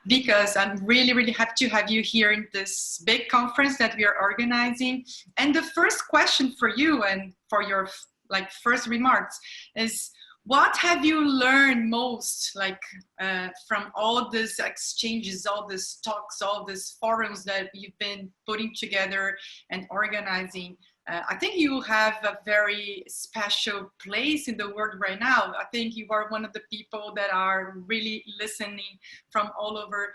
because I'm really, really happy to have you here in this big conference that we are organizing. And the first question for you and for your first remarks is, what have you learned most from all these exchanges, all these talks, all these forums that you've been putting together and organizing? I think you have a very special place in the world right now. I think you are one of the people that are really listening from all over,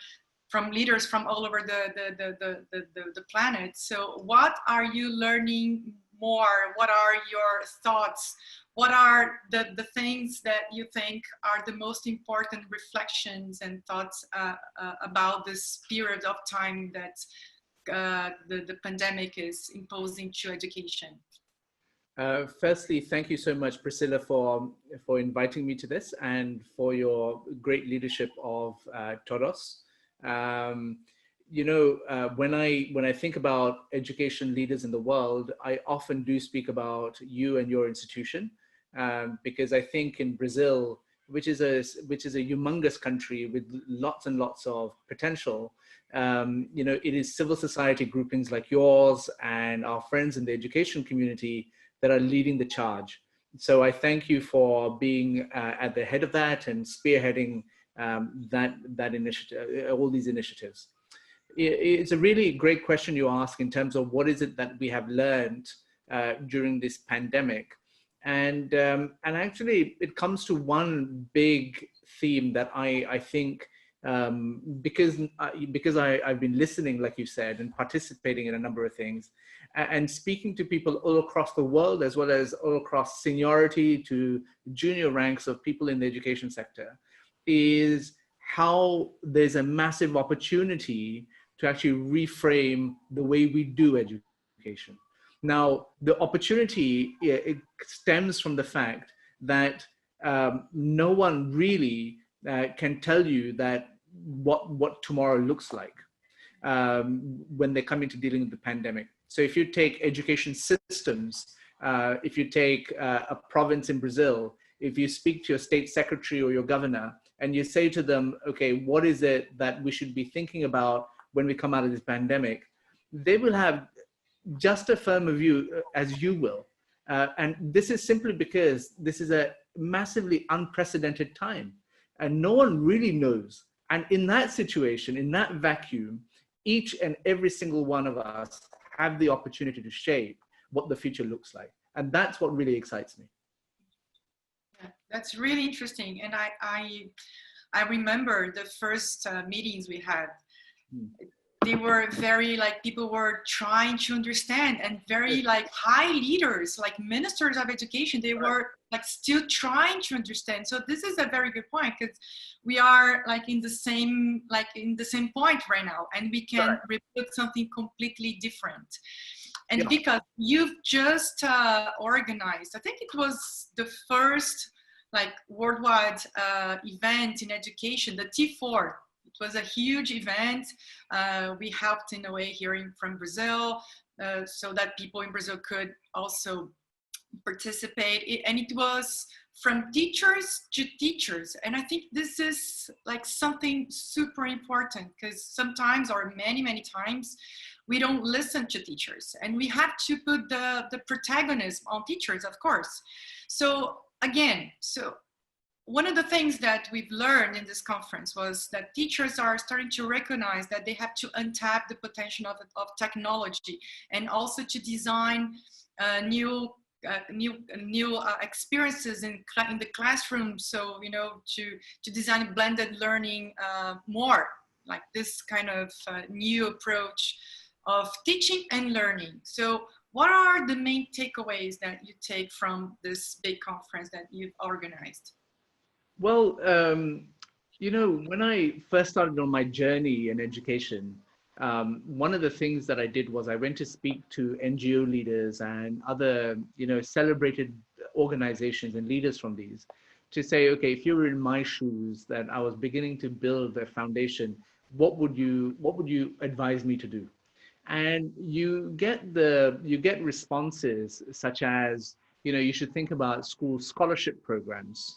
from leaders from all over the planet. So what are you learning more? What are your thoughts? What are the things that you think are the most important reflections and thoughts about this period of time that the pandemic is imposing to education? Firstly, thank you so much, Priscilla, for inviting me to this and for your great leadership of Todos. When I think about education leaders in the world, I often do speak about you and your institution, because I think in Brazil, which is a humongous country with lots and lots of potential, it is civil society groupings like yours and our friends in the education community that are leading the charge. So I thank you for being at the head of that and spearheading that initiative, all these initiatives. It's a really great question you ask in terms of what is it that we have learned during this pandemic. And actually it comes to one big theme that I think, because I've been listening, like you said, and participating in a number of things and speaking to people all across the world, as well as all across seniority to junior ranks of people in the education sector, is how there's a massive opportunity to actually reframe the way we do education. Now, the opportunity, it stems from the fact that no one really can tell you that what tomorrow looks like when they come into dealing with the pandemic. So if you take education systems, if you take a province in Brazil, if you speak to your state secretary or your governor and you say to them, okay, what is it that we should be thinking about when we come out of this pandemic? They will have just as firm a view as you will. And this is simply because this is a massively unprecedented time and no one really knows. And in that situation, in that vacuum, each and every single one of us have the opportunity to shape what the future looks like. And that's what really excites me. Yeah, that's really interesting. And I remember the first meetings we had. They were very people were trying to understand, and very high leaders, like ministers of education, they were still trying to understand. So this is a very good point, because we are in the same point right now, and we can repeat something completely different. And because you've just organized, I think it was the first worldwide event in education, the T4. It was a huge event. We helped in a way here from Brazil, so that people in Brazil could also participate. And it was from teachers to teachers. And I think this is something super important, because sometimes, or many times, we don't listen to teachers, and we have to put the protagonism on teachers, of course. So again, one of the things that we've learned in this conference was that teachers are starting to recognize that they have to untap the potential of technology, and also to design new experiences in the classroom. So, to design blended learning more, like this kind of new approach of teaching and learning. So what are the main takeaways that you take from this big conference that you've organized? Well, when I first started on my journey in education, one of the things that I did was I went to speak to NGO leaders and other, celebrated organizations and leaders from these, to say, okay, if you were in my shoes, that I was beginning to build a foundation, what would you advise me to do? And you get responses such as, you should think about school scholarship programs.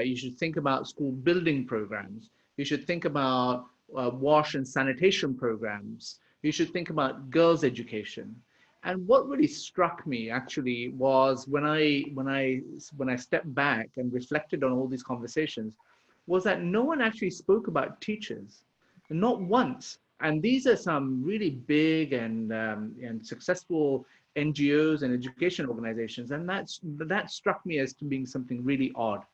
You should think about school building programs. You should think about wash and sanitation programs. You should think about girls' education. And what really struck me actually was when I stepped back and reflected on all these conversations, was that no one actually spoke about teachers, not once. And these are some really big and successful NGOs and education organizations, and that struck me as to being something really odd.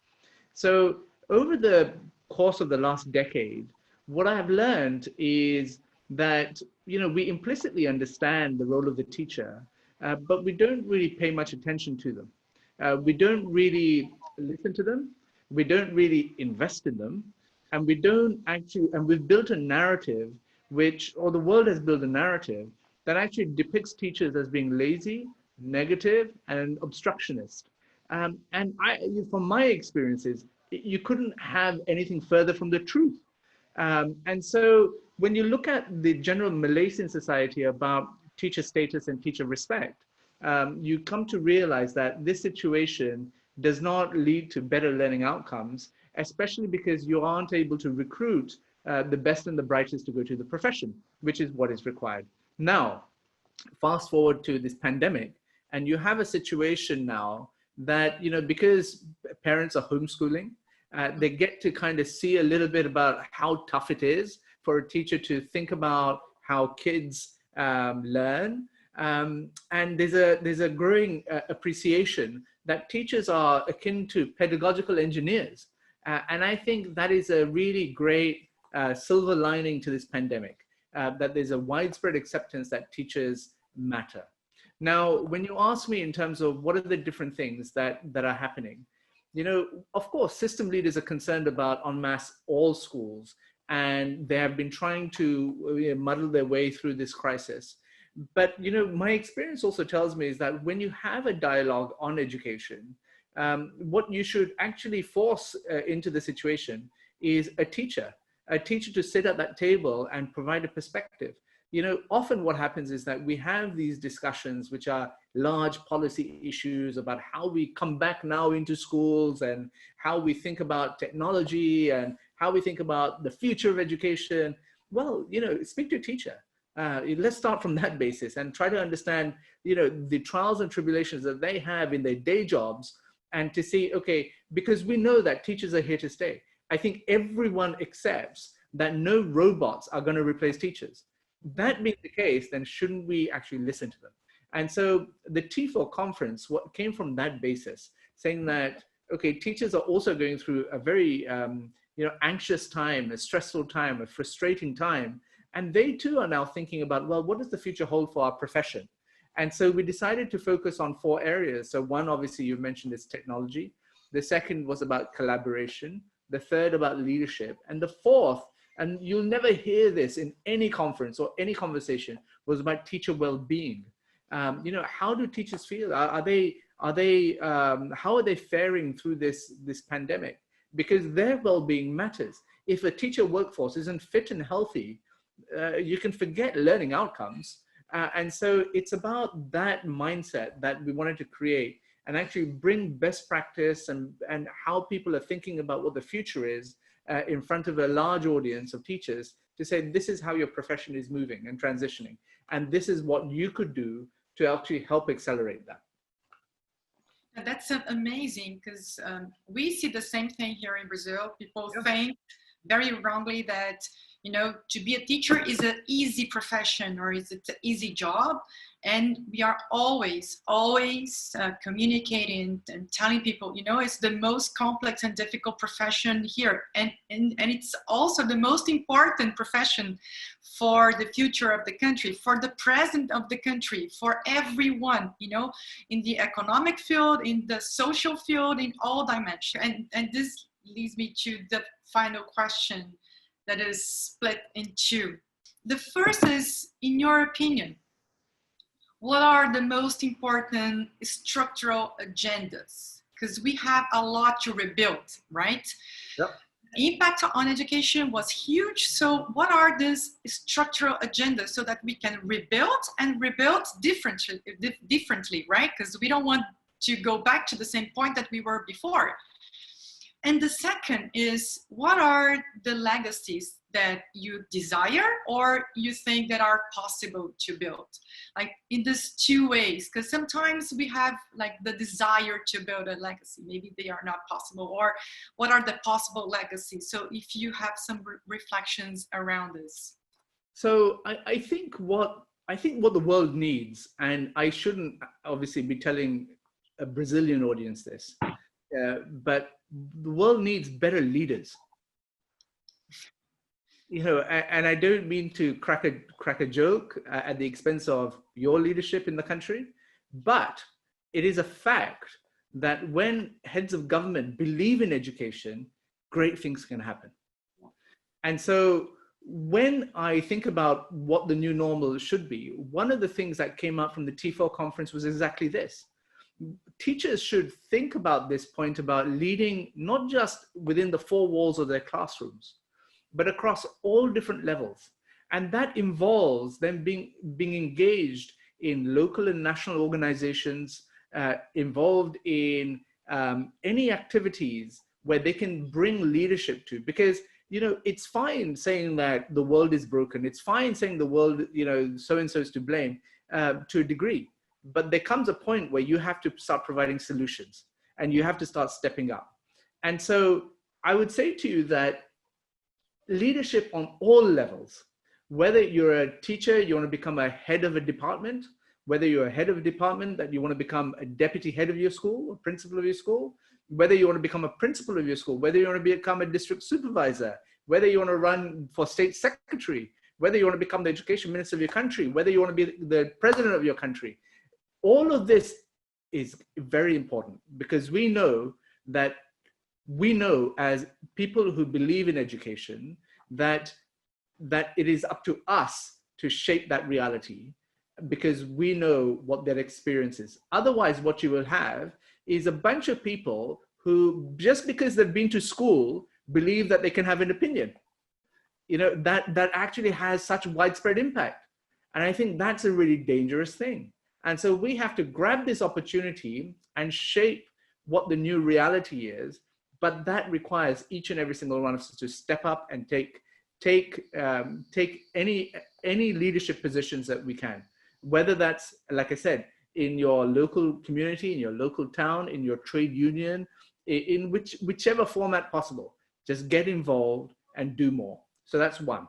So over the course of the last decade, what I have learned is that we implicitly understand the role of the teacher, but we don't really pay much attention to them. We don't really listen to them. We don't really invest in them, and we don't actually. And we've built a narrative, or the world has built a narrative that actually depicts teachers as being lazy, negative, and obstructionist. From my experiences, you couldn't have anything further from the truth. And so when you look at the general malaise in society about teacher status and teacher respect, you come to realize that this situation does not lead to better learning outcomes, especially because you aren't able to recruit the best and the brightest to go to the profession, which is what is required. Now, fast forward to this pandemic, and you have a situation now that, because parents are homeschooling, they get to kind of see a little bit about how tough it is for a teacher to think about how kids learn. And there's a growing appreciation that teachers are akin to pedagogical engineers. And I think that is a really great silver lining to this pandemic, that there's a widespread acceptance that teachers matter. Now, when you ask me in terms of what are the different things that are happening, of course, system leaders are concerned about en masse all schools, and they have been trying to muddle their way through this crisis. But, my experience also tells me is that when you have a dialogue on education, what you should actually force into the situation is a teacher to sit at that table and provide a perspective. Often what happens is that we have these discussions, which are large policy issues about how we come back now into schools and how we think about technology and how we think about the future of education. Well, speak to a teacher. Let's start from that basis and try to understand, the trials and tribulations that they have in their day jobs, and to see, okay, because we know that teachers are here to stay. I think everyone accepts that no robots are going to replace teachers. That being the case, then shouldn't we actually listen to them? And so the T4 conference, what came from that basis, saying that, okay, teachers are also going through a very anxious time, a stressful time, a frustrating time. And they too are now thinking about, well, what does the future hold for our profession? And so we decided to focus on 4 areas. So one, obviously, you mentioned is technology. The second was about collaboration. The third about leadership. And the fourth, and you'll never hear this in any conference or any conversation, was about teacher well-being. How do teachers feel? How are they faring through this pandemic? Because their well-being matters. If a teacher workforce isn't fit and healthy, you can forget learning outcomes. And so it's about that mindset that we wanted to create and actually bring best practice and how people are thinking about what the future is in front of a large audience of teachers, to say, this is how your profession is moving and transitioning. And this is what you could do to actually help accelerate that. That's amazing, because we see the same thing here in Brazil. People think very wrongly that, to be a teacher is an easy profession, or is it an easy job? And we are always communicating and telling people, it's the most complex and difficult profession here. And it's also the most important profession for the future of the country, for the present of the country, for everyone, in the economic field, in the social field, in all dimensions. And this leads me to the final question that is split in 2. The first is, in your opinion, what are the most important structural agendas? Because we have a lot to rebuild, right? Yep. The impact on education was huge. So what are these structural agendas so that we can rebuild differently, right? Because we don't want to go back to the same point that we were before. And the second is, what are the legacies that you desire or you think that are possible to build, like in these two ways? Because sometimes we have like the desire to build a legacy, maybe they are not possible, or what are the possible legacies? So if you have some reflections around this. So I think what the world needs, and I shouldn't obviously be telling a Brazilian audience this, but the world needs better leaders. And I don't mean to crack a joke at the expense of your leadership in the country, but it is a fact that when heads of government believe in education, great things can happen. And so when I think about what the new normal should be, one of the things that came out from the TEFL conference was exactly this. Teachers should think about this point about leading not just within the four walls of their classrooms, but across all different levels. And that involves them being engaged in local and national organizations, involved in any activities where they can bring leadership to. Because, it's fine saying that the world is broken. It's fine saying the world, so-and-so is to blame to a degree. But there comes a point where you have to start providing solutions and you have to start stepping up. And so I would say to you that leadership on all levels, whether you're a teacher, you want to become a head of a department, whether you're a head of a department that you want to become a deputy head of your school, a principal of your school, whether you want to become a principal of your school, whether you want to become a district supervisor, whether you want to run for state secretary, whether you want to become the education minister of your country, whether you want to be the president of your country. All of this is very important because we know as people who believe in education that it is up to us to shape that reality because we know what their experience is. Otherwise, what you will have is a bunch of people who, just because they've been to school, believe that they can have an opinion. That actually has such widespread impact. And I think that's a really dangerous thing. And so we have to grab this opportunity and shape what the new reality is. But that requires each and every single one of us to step up and take any leadership positions that we can, whether that's, like I said, in your local community, in your local town, in your trade union, in whichever format possible. Just get involved and do more. So that's one.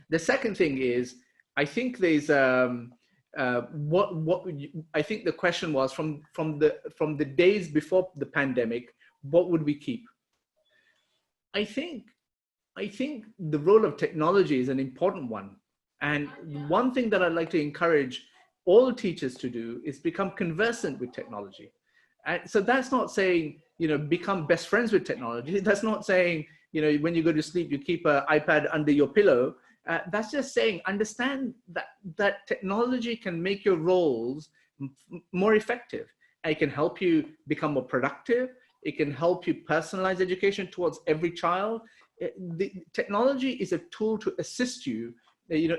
The second thing is, I think there's I think the question was from the days before the pandemic, what would we keep? I think the role of technology is an important one. And one thing that I'd like to encourage all teachers to do is become conversant with technology. And so that's not saying, become best friends with technology. That's not saying, when you go to sleep, you keep an iPad under your pillow. That's just saying, understand that technology can make your roles more effective. And it can help you become more productive. It can help you personalize education towards every child. The technology is a tool to assist you,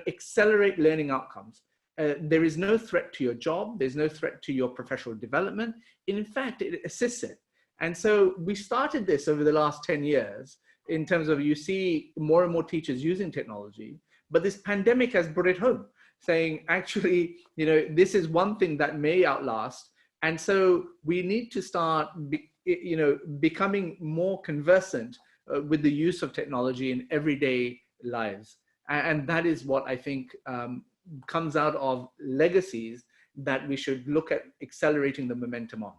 accelerate learning outcomes. There is no threat to your job. There's no threat to your professional development. In fact, it assists it. And so we started this over the last 10 years in terms of, you see more and more teachers using technology, but this pandemic has brought it home, saying, actually, this is one thing that may outlast. And so we need to start, becoming more conversant with the use of technology in everyday lives. And that is what I think comes out of legacies that we should look at accelerating the momentum on.